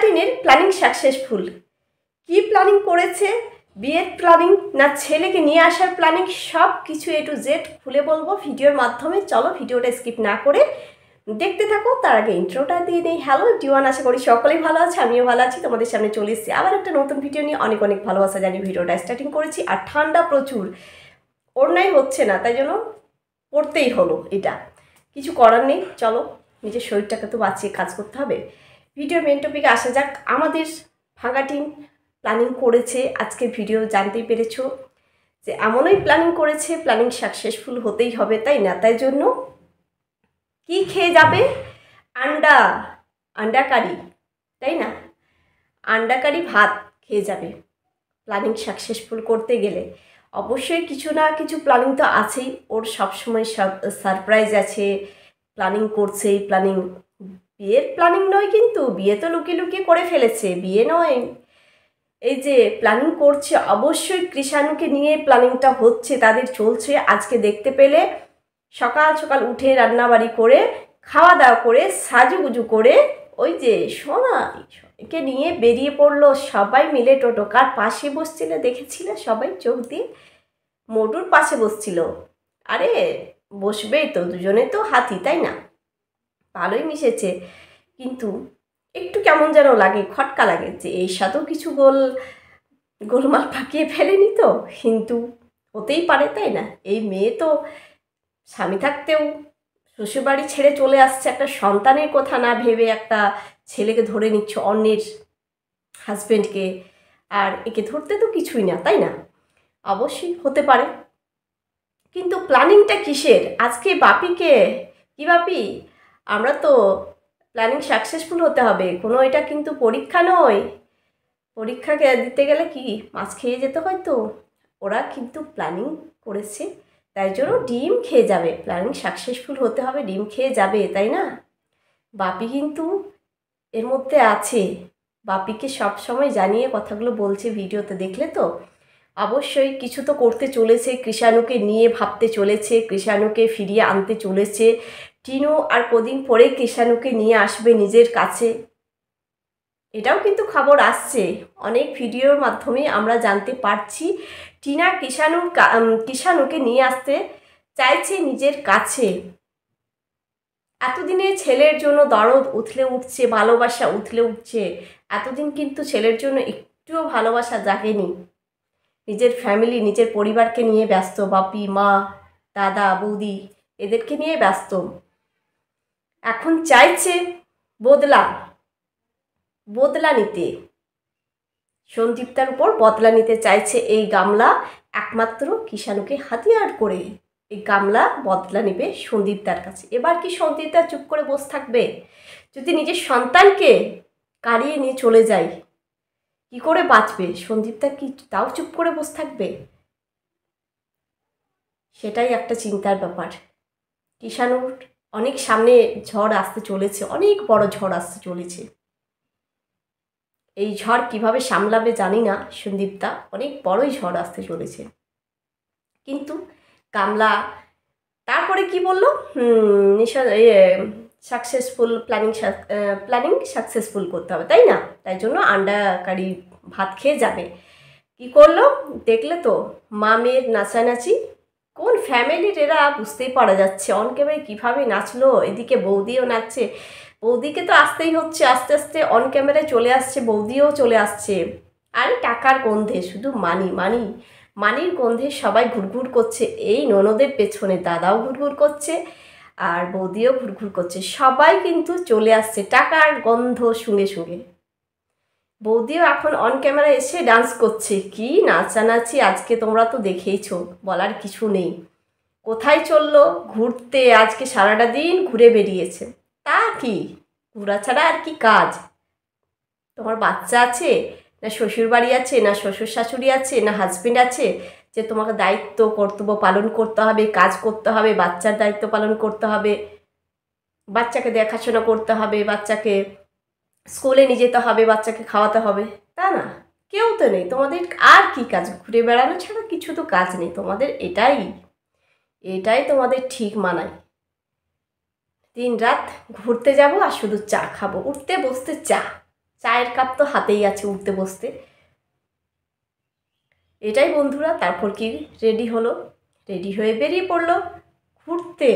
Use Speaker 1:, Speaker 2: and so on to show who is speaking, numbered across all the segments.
Speaker 1: ভাঙাটিনের planning successful. কি planning করেছে, বিয়ের প্ল্যানিং না ছেলেকে নিয়ে আসার প্ল্যানিং, সব কিছু A to Z খুলে বলবো ভিডিওর মাধ্যমে। চলো ভিডিওটা স্কিপ না করে দেখতে থাকো। তার আগে ইন্ট্রোটা দিয়ে নেই। হ্যালো ডিওয়ান, আশা করি সকলেই ভালো আছে, আমিও ভালো আছি। তোমাদের সামনে চলে এসেছি আবার একটা নতুন ভিডিও নিয়ে। অনেক অনেক ভালোবাসা জানি ভিডিওটা স্টার্টিং করেছি। আর ঠান্ডা প্রচুর, ওড়নাই হচ্ছে না, তাই জন্য পড়তেই হলো। এটা কিছু করার নেই। চলো নিজের শরীরটাকে তো বাঁচিয়ে কাজ করতে হবে। ভিডিওর মেন টপিকে আসা যাক। আমাদের ভাঙাটিন প্ল্যানিং করেছে, আজকে ভিডিও জানতেই পেরেছো যে এমনই প্ল্যানিং করেছে, প্ল্যানিং সাকসেসফুল হতেই হবে, তাই না? তাই জন্য কি খেয়ে যাবে? আন্ডা কারি, তাই না? আন্ডা কারি ভাত খেয়ে যাবে প্ল্যানিং সাকসেসফুল করতে গেলে। অবশ্যই কিছু না কিছু প্ল্যানিং তো আছেই ওর, সবসময় সারপ্রাইজ আছে, প্ল্যানিং করছে। প্ল্যানিং বিয়ের প্ল্যানিং নয়, কিন্তু বিয়ে তো লুকিয়ে লুকিয়ে করে ফেলেছে, বিয়ে নয়। এই যে প্ল্যানিং করছে, অবশ্যই কৃষাণুকে নিয়ে প্ল্যানিংটা হচ্ছে, তাদের চলছে। আজকে দেখতে পেলে সকাল সকাল উঠে রান্নাবাড়ি করে খাওয়া দাওয়া করে সাজুগুজু করে ওই যে সোনাকে নিয়ে বেরিয়ে পড়লো সবাই মিলে। টোটো কার পাশে বসছিল দেখেছিলে সবাই চোখ দিয়ে? মোটুর পাশে বসছিল। আরে বসবেই তো, দুজনে তো হাতি, তাই না? ভালোই মিশেছে, কিন্তু একটু কেমন যেন লাগে, খটকা লাগে যে এই সাথেও কিছু গোলমাল পাকিয়ে ফেলেনি তো। কিন্তু হতেই পারে, তাই না? এই মেয়ে তো স্বামী থাকতেও শ্বশুরবাড়ি ছেড়ে চলে আসছে, একটা সন্তানের কথা না ভেবে একটা ছেলেকে ধরে নিচ্ছে, অন্যের হাজব্যান্ডকে। আর একে ধরতে তো কিছুই না, তাই না? অবশ্যই হতে পারে, কিন্তু প্ল্যানিংটা কিসের? আজকে বাপিকে কি বাপি, আমরা তো প্ল্যানিং সাকসেসফুল হতে হবে, কোনো এটা কিন্তু পরীক্ষা নয়। পরীক্ষা দিতে গেলে কি মাছ খেয়ে যেতে হয় তো। ওরা কিন্তু প্ল্যানিং করেছে, তাই জন্য ডিম খেয়ে যাবে। প্ল্যানিং সাকসেসফুল হতে হবে, ডিম খেয়ে যাবে, তাই না? বাপি কিন্তু এর মধ্যে আছে, বাপিকে সব সময় জানিয়ে কথাগুলো বলছে, ভিডিওতে দেখলে তো। অবশ্যই কিছু তো করতে চলেছে, কৃষাণুকে নিয়ে ভাবতে চলেছে, কৃষাণুকে ফিরিয়ে আনতে চলেছে। টিনু আর কদিন পরে কৃষাণুকে নিয়ে আসবে নিজের কাছে, এটাও কিন্তু খবর আসছে। অনেক ভিডিওর মাধ্যমে আমরা জানতে পারছি টিনা কৃষাণুকে নিয়ে আসতে চাইছে নিজের কাছে। এতদিনে ছেলের জন্য দরদ উথলে উঠছে, ভালোবাসা উথলে উঠছে। এতদিন কিন্তু ছেলের জন্য একটুও ভালোবাসা জাগেনি। নিজের ফ্যামিলি, নিজের পরিবারকে নিয়ে ব্যস্ত, বাপি, মা, দাদা, বৌদি, এদেরকে নিয়ে ব্যস্ত। এখন চাইছে বদলা নিতে, সন্দীপ্তার উপর বদলা নিতে চাইছে। এই গামলা একমাত্র কৃষাণুকে হাতিয়ার করে এই গামলা বদলা নেবে সন্দীপ্তার কাছে। এবার কি সন্দীপ্তা চুপ করে বসে থাকবে? যদি নিজের সন্তানকে কাড়িয়ে নিয়ে চলে যায়, কি করে বাঁচবে সন্দীপ্তা? কি তাও চুপ করে বসে থাকবে? সেটাই একটা চিন্তার ব্যাপার। কৃষাণুর অনেক সামনে ঝড় আসতে চলেছে, অনেক বড় ঝড় আসতে চলেছে। এই ঝড় কিভাবে সামলাবে জানি না সন্দীপ্তা, অনেক বড়ই ঝড় আসতে চলেছে। কিন্তু গামলা তারপরে কি বললো? সাকসেসফুল প্ল্যানিং সাকসেসফুল করতে হবে, তাই না? তাই জন্য আন্ডা কারি ভাত খেয়ে যাবে। কি করলো দেখলে তো, মামের নাচানাচি। কোন ফ্যামিলির এরা বুঝতেই পারা যাচ্ছে। অন ক্যামেরায় কীভাবে নাচলো, এদিকে বৌদিও নাচছে। বৌদিকে তো আসতেই হচ্ছে, আস্তে আস্তে অন ক্যামেরায় চলে আসছে, বৌদিও চলে আসছে। আরে টাকার গন্ধে, শুধু মানির গন্ধে সবাই ঘুরঘুর করছে। এই ননদের পেছনে দাদাও ঘুরঘুর করছে, আর বৌদিও ঘুরঘুর করছে। সবাই কিন্তু চলে আসছে টাকার গন্ধ শুঙে শুঙে। বৌদিও এখন অন ক্যামেরা এসে ডান্স করছে। কি নাচানাচি আজকে, তোমরা তো দেখেইছো, বলার কিছু নেই। কোথায় চললো ঘুরতে, আজকে সারাটা দিন ঘুরে বেরিয়েছে। তা কি ঘোরা ছাড়া আর কি কাজ? তোমার বাচ্চা আছে, না শ্বশুর বাড়ি আছে, না শ্বশুর শাশুড়ি আছে, না হাজবেন্ড আছে যে তোমাকে দায়িত্ব কর্তব্য পালন করতে হবে, কাজ করতে হবে, বাচ্চার দায়িত্ব পালন করতে হবে, বাচ্চাকে দেখাশোনা করতে হবে, বাচ্চাকে স্কুলে নিয়ে যেতে হবে, বাচ্চাকে খাওয়াতে হবে? তা না, কেউ তো নেই। তোমাদের আর কি কাজ? ঘুরে বেড়ানো ছাড়া কিছু তো কাজ নেই তোমাদের। এটাই তোমাদের ঠিক মানায়। দিন রাত ঘুরতে যাব আর শুধু চা খাবো, উঠতে বসতে চা, চায়ের কাপ তো হাতেই আছে উঠতে বসতে। এটাই বন্ধুরা। তারপর কি রেডি হলো, রেডি হয়ে বেরিয়ে পড়লো ঘুরতে।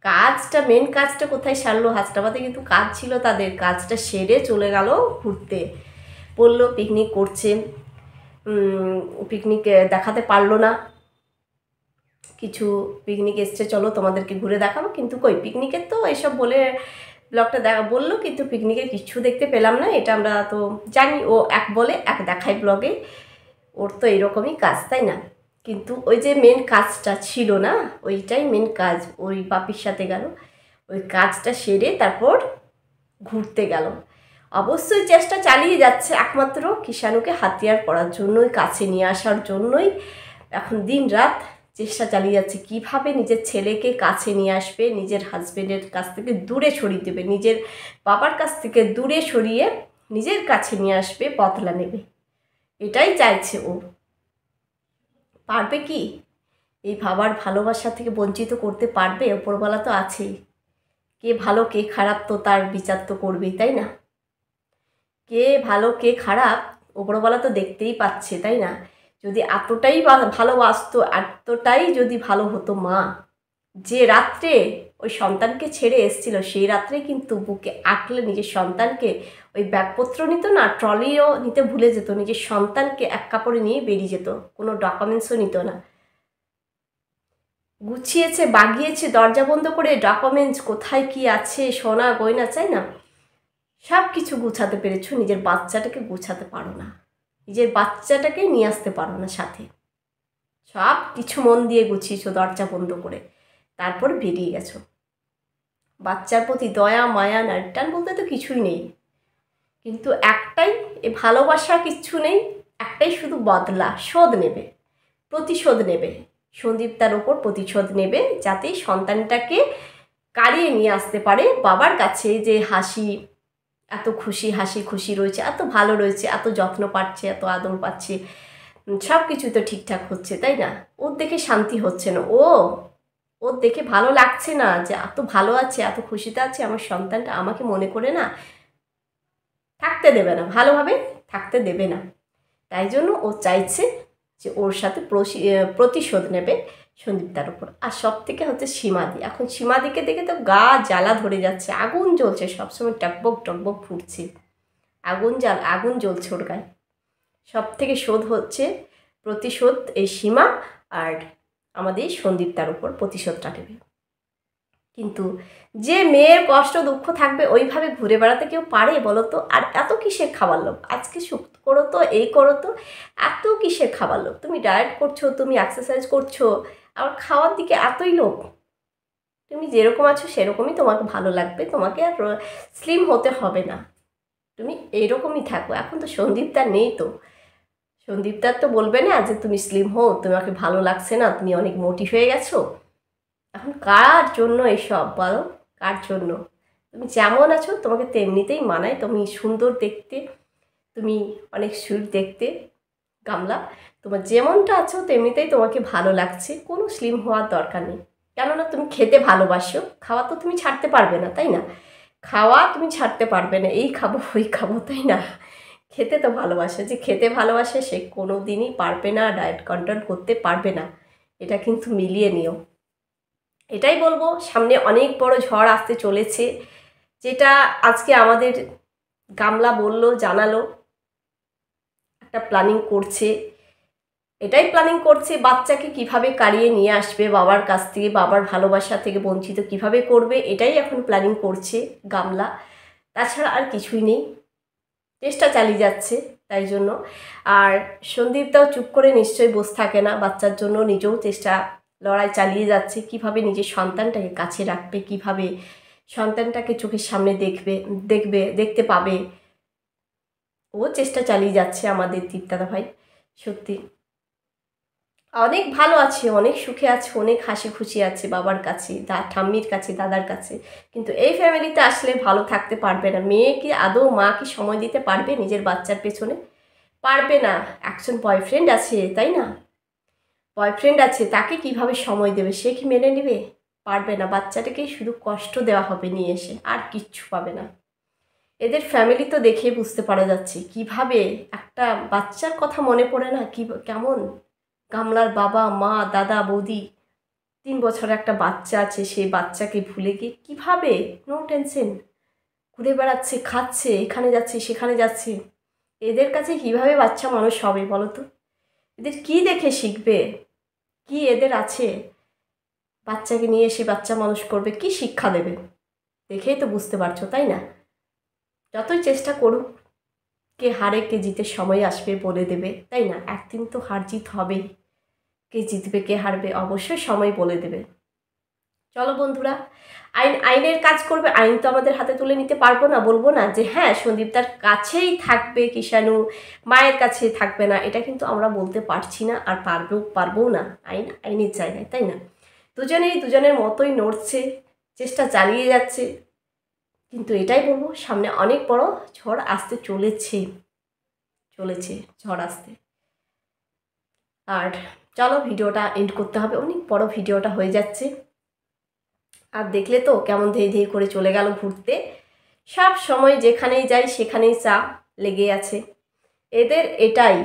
Speaker 1: কাজটা, মেন কাজটা কোথায় সারলো, হাসনাবাদে কিন্তু কাজ ছিল তাদের, কাজটা সেরে চলে গেল ঘুরতে। বললো পিকনিক করছে, পিকনিক দেখাতে পারলো না কিছু, পিকনিক এসছে চলো তোমাদেরকে ঘুরে দেখাবো, কিন্তু কই পিকনিকের তো এসব বলে ব্লগটা বললো, কিন্তু পিকনিকের কিছু দেখতে পেলাম না। এটা আমরা তো জানি, ও এক বলে এক দেখায় ব্লগে, ওর তো এরকমই কাজ, তাই না? কিন্তু ওই যে মেন কাজটা ছিল না, ওইটাই মেন কাজ। ওই বাপির সাথে গেল, ওই কাজটা সেরে তারপর ঘুরতে গেল। অবশ্যই চেষ্টা চালিয়ে যাচ্ছে একমাত্র কিষাণুকে হাতিয়ার করার জন্যই, কাছে নিয়ে আসার জন্যই এখন দিন রাত চেষ্টা চালিয়ে যাচ্ছে কীভাবে নিজের ছেলেকে কাছে নিয়ে আসবে, নিজের হাজবেন্ডের কাছ থেকে দূরে সরিয়ে দেবে, নিজের বাবার কাছ থেকে দূরে সরিয়ে নিজের কাছে নিয়ে আসবে, বদলা নেবে, এটাই চাইছে ও। পারবে কি? এই বাবার ভালোবাসা থেকে বঞ্চিত করতে পারবে? ওপরওয়ালা তো আছেই, কে ভালো কে খারাপ তো তার বিচার তো করবেই, তাই না? কে ভালো কে খারাপ ওপরওয়ালা তো দেখতেই পাচ্ছে, তাই না? যদি এতটাই ভালোবাসতো, এতটাই যদি ভালো হতো মা, যে রাত্রে ওই সন্তানকে ছেড়ে এসেছিল, সেই রাত্রে কিন্তু বুকে আঁকলে নিজের সন্তানকে, ওই ব্যাগপত্র নিত না, ট্রলিও নিতে ভুলে যেত, নিজের সন্তানকে এক কাপড়ে নিয়ে বেরিয়ে যেত, কোনো ডকুমেন্টসও নিত না। গুছিয়েছে, বাগিয়েছে, দরজা বন্ধ করে ডকুমেন্টস কোথায় কি আছে, সোনা গয়না, চাই না, সব কিছু গুছাতে পেরেছো, নিজের বাচ্চাটাকে গুছাতে পারো না, নিজের বাচ্চাটাকে নিয়ে আসতে পারো না সাথে। সব কিছু মন দিয়ে গুছিয়েছো দরজা বন্ধ করে, তারপর বেরিয়ে গেছো। বাচ্চার প্রতি দয়া মায়া না রিটার্ন বলতে তো কিছুই নেই, কিন্তু একটাই, এ ভালোবাসা কিচ্ছু নেই, একটাই শুধু বদলা, শোধ নেবে, প্রতিশোধ নেবে, সন্দীপতার ওপর প্রতিশোধ নেবে, যাতে সন্তানটাকে কাড়িয়ে নিয়ে আসতে পারে বাবার কাছে। যে হাসি, এত খুশি, হাসি খুশি রয়েছে, এত ভালো রয়েছে, এত যত্ন পাচ্ছে, এত আদর পাচ্ছে, সব কিছুই তো ঠিকঠাক হচ্ছে, তাই না? ওর দেখে শান্তি হচ্ছে না, ওর দেখে ভালো লাগছে না যে এত ভালো আছে, এত খুশিতে আছে আমার সন্তানটা, আমাকে মনে করে না থাকতে দেবে না, ভালোভাবে থাকতে দেবে না। তাই জন্য ও চাইছে যে ওর সাথে প্রতিশোধ নেবে সন্দীপতার উপর। আর সব থেকে হচ্ছে সীমাদি, এখন সীমাদিকে দেখে তো গা জ্বালা ধরে যাচ্ছে, আগুন জ্বলছে, সবসময় টকবক টকবক ফুটছে, আগুন জ্বলছে ওর গায়ে। সব থেকে শোধ হচ্ছে প্রতিশোধ এই সীমা, আর আমাদের সন্দীপতার উপর প্রতিশোধটা নেবে। কিন্তু যে মেয়ের কষ্ট দুঃখ থাকবে ওইভাবে ঘুরে বেড়াতে কেউ পারে বলো তো? আর এত কিসের খাবার লোভ, আজকে সুখ করো তো, এই করো তো, এত কিসের খাবার লোভ? তুমি ডায়েট করছো, তুমি এক্সারসাইজ করছো, আবার খাওয়ার দিকে এতই লোভ? তুমি যেরকম আছো সেরকমই তোমাকে ভালো লাগবে, তোমাকে আর স্লিম হতে হবে না, তুমি এইরকমই থাকো। এখন তো সন্দীপদার নেই, তো সন্দীপদার তো বলবে না যে তুমি স্লিম হও, তোমাকে ভালো লাগছে না, তুমি অনেক মোটি হয়ে গেছো। এখন কার জন্য এসব বলো? কার জন্য? তুমি যেমন আছো তোমাকে তেমনিতেই মানায়, তুমি সুন্দর দেখতে, তুমি অনেক সুইট দেখতে গামলা, তোমার যেমনটা আছো তেমনিতেই তোমাকে ভালো লাগছে, কোনো স্লিম হওয়ার দরকার নেই। কেননা তুমি খেতে ভালোবাসো, খাওয়া তো তুমি ছাড়তে পারবে না, তাই না? খাওয়া তুমি ছাড়তে পারবে না, এই খাবো ওই খাবো, তাই না? খেতে তো ভালোবাসে, যে খেতে ভালোবাসে সে কোনো দিনই পারবে না ডায়েট কন্ট্রোল করতে পারবে না, এটা কিন্তু মিলিয়ে নিও। এটাই বলবো, সামনে অনেক বড় ঝড় আসতে চলেছে, যেটা আজকে আমাদের গামলা বললো, জানালো, একটা প্ল্যানিং করছে। এটাই প্ল্যানিং করছে বাচ্চাকে কিভাবে কাড়িয়ে নিয়ে আসবে বাবার কাছ থেকে, বাবার ভালোবাসা থেকে বঞ্চিত কিভাবে করবে, এটাই এখন প্ল্যানিং করছে গামলা, তাছাড়া আর কিছুই নেই। চেষ্টা চালিয়ে যাচ্ছে তাই জন্য। আর সন্দীপদাও চুপ করে নিশ্চয়ই বসে থাকে না, বাচ্চার জন্য নিজেও চেষ্টা লড়াই চালিয়ে যাচ্ছে, কিভাবে নিজের সন্তানটাকে কাছে রাখবে, কিভাবে সন্তানটাকে চোখের সামনে দেখতে পাবে, ও চেষ্টা চালিয়ে যাচ্ছে আমাদের দীপদাদা ভাই। সত্যি অনেক ভালো আছে, অনেক সুখে আছে, অনেক হাসি খুশি আছে বাবার কাছে, ঠাম্মির কাছে, দাদার কাছে। কিন্তু এই ফ্যামিলিতে আসলে ভালো থাকতে পারবে না। মেয়ে কি আদৌ, মা কি সময় দিতে পারবে নিজের বাচ্চার পেছনে? পারবে না। একজন বয়ফ্রেন্ড আছে, তাই না? বয়ফ্রেন্ড আছে, তাকে কিভাবে সময় দেবে? সে কি মেনে নেবে? পারবে না। বাচ্চাটাকেই শুধু কষ্ট দেওয়া হবে নিয়ে এসে, আর কিচ্ছু পাবে না। এদের ফ্যামিলি তো দেখে বুঝতে পারা যাচ্ছে কিভাবে একটা বাচ্চার কথা মনে পড়ে না, কি কেমন গামলার বাবা মা দাদা বৌদি, 3 বছরের একটা বাচ্চা আছে, সেই বাচ্চাকে ভুলে গিয়ে কীভাবে নো টেনশন ঘুরে বেড়াচ্ছে, খাচ্ছে, এখানে যাচ্ছে সেখানে যাচ্ছে। এদের কাছে কীভাবে বাচ্চা মানুষ হবে বলো তো? এদের কি দেখে শিখবে? কি এদের আছে বাচ্চাকে নিয়ে এসে বাচ্চা মানুষ করবে? কি শিক্ষা দেবে? দেখেই তো বুঝতে পারছো, তাই না? যতই চেষ্টা করুক, কে হারে কে জিতে সময় আসবে বলে দেবে, তাই না? একদিন তো হার জিত হবেই, কে জিতবে কে হারবে অবশ্যই সময় বলে দেবে। চলো বন্ধুরা, আইনের কাজ করবে, আইন তো আমাদের হাতে তুলে নিতে পারবো না, বলবো না যে হ্যাঁ সন্দীপদার কাছেই থাকবে কিষাণু, মায়ের কাছে থাকবে না, এটা কিন্তু আমরা বলতে পারছি না, আর পারবও না। আইন আইনের জায়গায়, তাই না? দুজনেই দুজনের মতোই নড়ছে, চেষ্টা চালিয়ে যাচ্ছে, কিন্তু এটাই বলবো সামনে অনেক বড় ঝড় আসতে চলেছে ঝড় আসতে। আর চলো ভিডিওটা এন্ড করতে হবে, অনেক বড় ভিডিওটা হয়ে যাচ্ছে। আর দেখলে তো কেমন ধেই ধেই করে চলে গেল ঘুরতে। সব সময় যেখানেই যাই সেখানেই চা লেগে আছে এদের। এটাই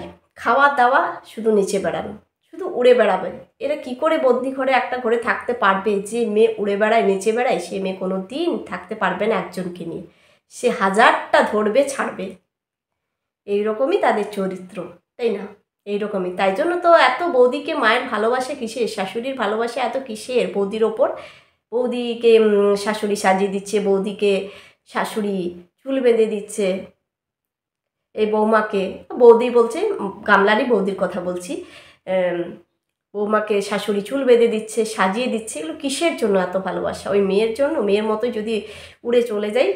Speaker 1: খাওয়া দাওয়া, শুধু নিচে বেড়ানো, শুধু উড়ে বেড়াবে। এরা কি করে বন্দি ঘরে একটা ঘরে থাকতে পারবে? যে মেয়ে উড়ে বেড়ায় নেচে বেড়ায়, সে মেয়ে কোনো দিন থাকতে পারবে না একজনকে নিয়ে, সে হাজারটা ধরবে ছাড়বে। এইরকমই তাদের চরিত্র, তাই না? এইরকমই, তাই জন্য তো এত বৌদিকে মায়ের ভালোবাসা কিসের, শাশুড়ির ভালোবাসা এত কিসের বৌদির ওপর। বৌদিকে শাশুড়ি সাজিয়ে দিচ্ছে, বৌদিকে শাশুড়ি চুল বেঁধে দিচ্ছে, এই বৌমাকে, বৌদি বলছে গামলারই বৌদির কথা বলছি, বৌমাকে শাশুড়ি চুল বেঁধে দিচ্ছে, সাজিয়ে দিচ্ছে। এগুলো কিসের জন্য এত ভালোবাসা? ওই মেয়ের জন্য? মেয়ের মতো যদি উড়ে চলে যাই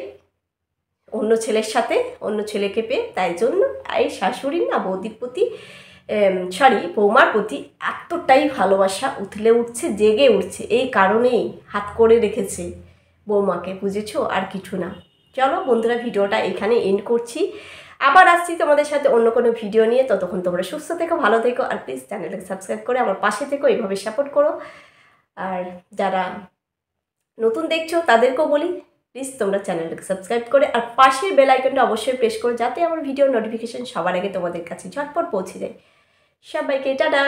Speaker 1: অন্য ছেলের সাথে, অন্য ছেলেকে পেয়ে, তাই জন্য এই শাশুড়ির না বৌদির প্রতি, বৌমার প্রতি এতটাই ভালোবাসা উথলে উঠছে, জেগে উঠছে। এই কারণেই হাত করে রেখেছে বৌমাকে, বুঝেছো? আর কিছু না। চলো বন্ধুরা, ভিডিওটা এখানে এন্ড করছি, আবার আসছি তোমাদের সাথে অন্য কোনো ভিডিও নিয়ে। ততক্ষণ তোমরা সুস্থ থেকো, ভালো থেকো, আর প্লিজ চ্যানেলটাকে সাবস্ক্রাইব করে আমার পাশে থেকো, এইভাবে সাপোর্ট করো। আর যারা নতুন দেখছো তাদেরকেও বলি, প্লিজ তোমরা চ্যানেলটাকে সাবস্ক্রাইব করে আর পাশের বেল আইকনটা অবশ্যই প্রেস করো, যাতে আমার ভিডিওর নোটিফিকেশন সবার আগে তোমাদের কাছে ঝটপট পৌঁছে যায়। সবাইকে টাটা।